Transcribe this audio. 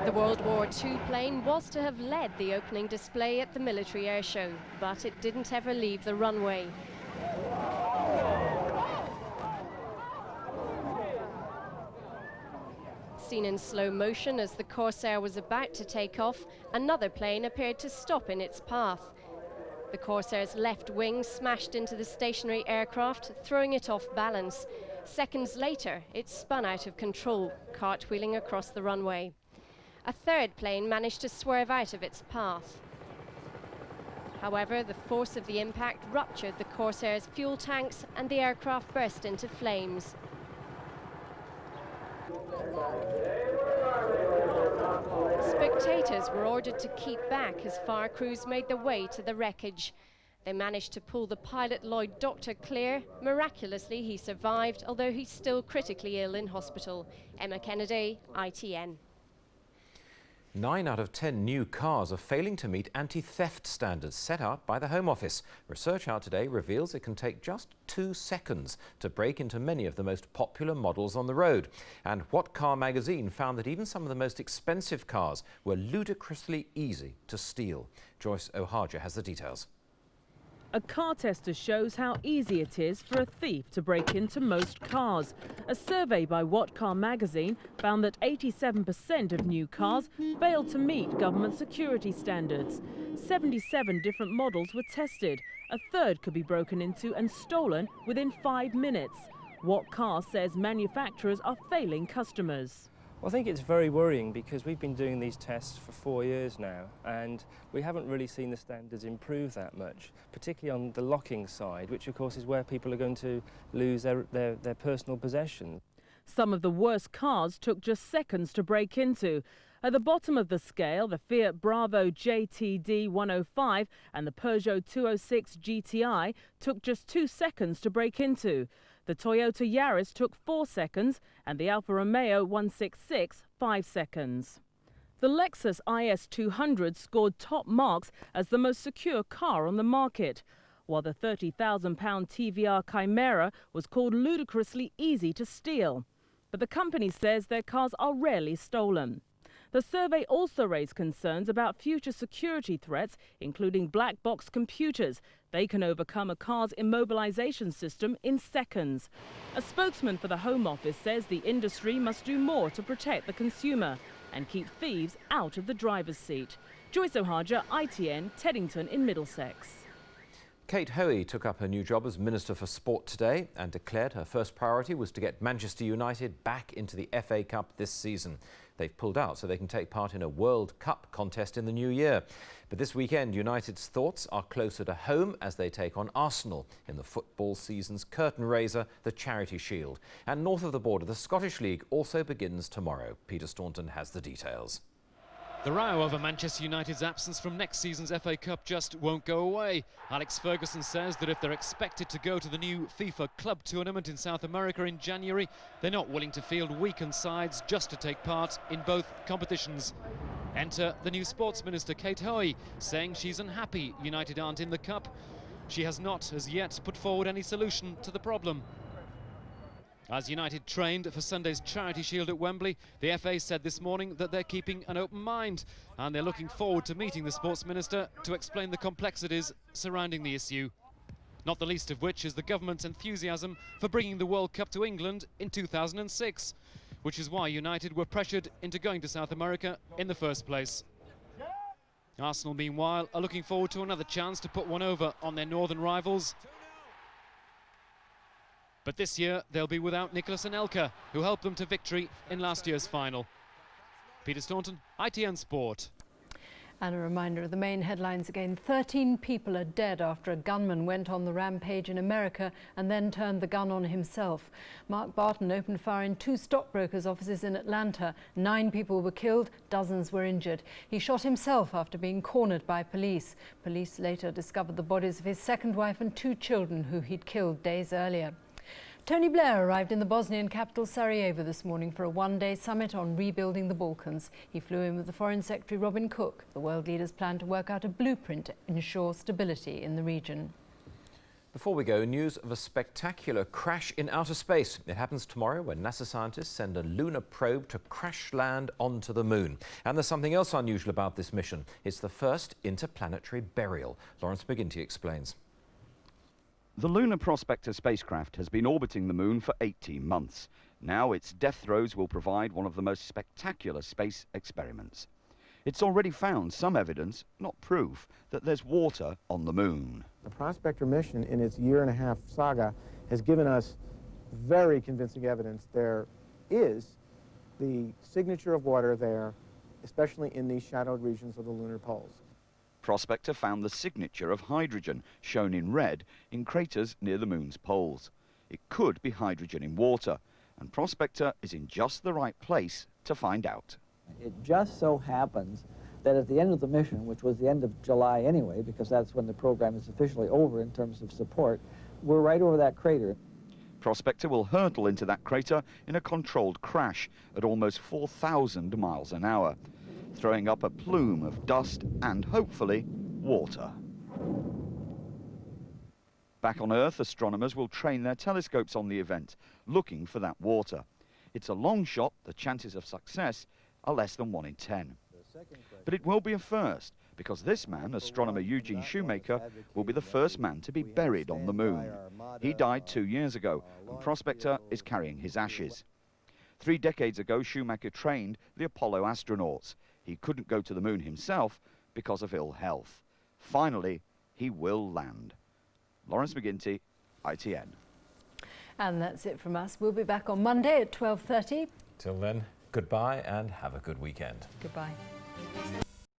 The World War II plane was to have led the opening display at the military air show, but it didn't ever leave the runway. Seen in slow motion as the Corsair was about to take off, another plane appeared to stop in its path. The Corsair's left wing smashed into the stationary aircraft, throwing it off balance. Seconds later, it spun out of control, cartwheeling across the runway. A third plane managed to swerve out of its path. However, the force of the impact ruptured the Corsair's fuel tanks and the aircraft burst into flames. Spectators were ordered to keep back as fire crews made their way to the wreckage. They managed to pull the pilot Lloyd Doctor clear. Miraculously, he survived, although he's still critically ill in hospital. Emma Kennedy, ITN. 9 out of 10 new cars are failing to meet anti-theft standards set out by the Home Office. Research out today reveals it can take just 2 seconds to break into many of the most popular models on the road. And What Car magazine found that even some of the most expensive cars were ludicrously easy to steal. Joyce Ohaja has the details. A car tester shows how easy it is for a thief to break into most cars. A survey by What Car magazine found that 87% of new cars failed to meet government security standards. 77 different models were tested. A third could be broken into and stolen within 5 minutes. What Car says manufacturers are failing customers. Well, I think it's very worrying because we've been doing these tests for 4 years now and we haven't really seen the standards improve that much, particularly on the locking side, which of course is where people are going to lose their personal possessions. Some of the worst cars took just seconds to break into. At the bottom of the scale, the Fiat Bravo JTD 105 and the Peugeot 206 GTI took just 2 seconds to break into. The Toyota Yaris took 4 seconds and the Alfa Romeo 166 5 seconds. The Lexus IS 200 scored top marks as the most secure car on the market, while the £30,000 TVR Chimera was called ludicrously easy to steal. But the company says their cars are rarely stolen. The survey also raised concerns about future security threats, including black box computers. They can overcome a car's immobilization system in seconds. A spokesman for the Home Office says the industry must do more to protect the consumer and keep thieves out of the driver's seat. Joyce Ohaja, ITN, Teddington in Middlesex. Kate Hoey took up her new job as Minister for Sport today and declared her first priority was to get Manchester United back into the FA Cup this season. They've pulled out so they can take part in a World Cup contest in the new year. But this weekend, United's thoughts are closer to home as they take on Arsenal in the football season's curtain raiser, the Charity Shield. And north of the border, the Scottish League also begins tomorrow. Peter Staunton has the details. The row over Manchester United's absence from next season's FA Cup just won't go away. Alex Ferguson says that if they're expected to go to the new FIFA Club Tournament in South America in January, they're not willing to field weakened sides just to take part in both competitions. Enter the new Sports Minister, Kate Hoey, saying she's unhappy United aren't in the Cup. She has not, as yet, put forward any solution to the problem. As United trained for Sunday's Charity Shield at Wembley, the FA said this morning that they're keeping an open mind and they're looking forward to meeting the Sports Minister to explain the complexities surrounding the issue. Not the least of which is the government's enthusiasm for bringing the World Cup to England in 2006, which is why United were pressured into going to South America in the first place. Arsenal, meanwhile, are looking forward to another chance to put one over on their northern rivals. But this year, they'll be without Nicolas Anelka, who helped them to victory in last year's final. Peter Staunton, ITN Sport. And a reminder of the main headlines again. 13 people are dead after a gunman went on the rampage in America and then turned the gun on himself. Mark Barton opened fire in 2 stockbrokers' offices in Atlanta. 9 people were killed, dozens were injured. He shot himself after being cornered by police. Police later discovered the bodies of his second wife and 2 children who he'd killed days earlier. Tony Blair arrived in the Bosnian capital Sarajevo this morning for a one-day summit on rebuilding the Balkans. He flew in with the Foreign Secretary Robin Cook. The world leaders plan to work out a blueprint to ensure stability in the region. Before we go, news of a spectacular crash in outer space. It happens tomorrow when NASA scientists send a lunar probe to crash land onto the moon. And there's something else unusual about this mission. It's the first interplanetary burial. Lawrence McGinty explains. The Lunar Prospector spacecraft has been orbiting the moon for 18 months. Now its death throes will provide one of the most spectacular space experiments. It's already found some evidence, not proof, that there's water on the moon. The Prospector mission, in its year-and-a-half saga, has given us very convincing evidence there is the signature of water there, especially in these shadowed regions of the lunar poles. Prospector found the signature of hydrogen, shown in red, in craters near the moon's poles. It could be hydrogen in water, and Prospector is in just the right place to find out. It just so happens that at the end of the mission, which was the end of July anyway, because that's when the program is officially over in terms of support, we're right over that crater. Prospector will hurtle into that crater in a controlled crash at almost 4,000 miles an hour, throwing up a plume of dust and, hopefully, water. Back on Earth, astronomers will train their telescopes on the event, looking for that water. It's a long shot. The chances of success are less than 1 in 10. But it will be a first, because this man, astronomer Eugene Shoemaker, will be the first man to be buried on the moon. He died 2 years ago, and Prospector is carrying his ashes. 3 decades ago, Shoemaker trained the Apollo astronauts. He couldn't go to the moon himself because of ill health. Finally, he will land. Lawrence McGinty, ITN. And that's it from us. We'll be back on Monday at 12:30. Till then, goodbye and have a good weekend. Goodbye.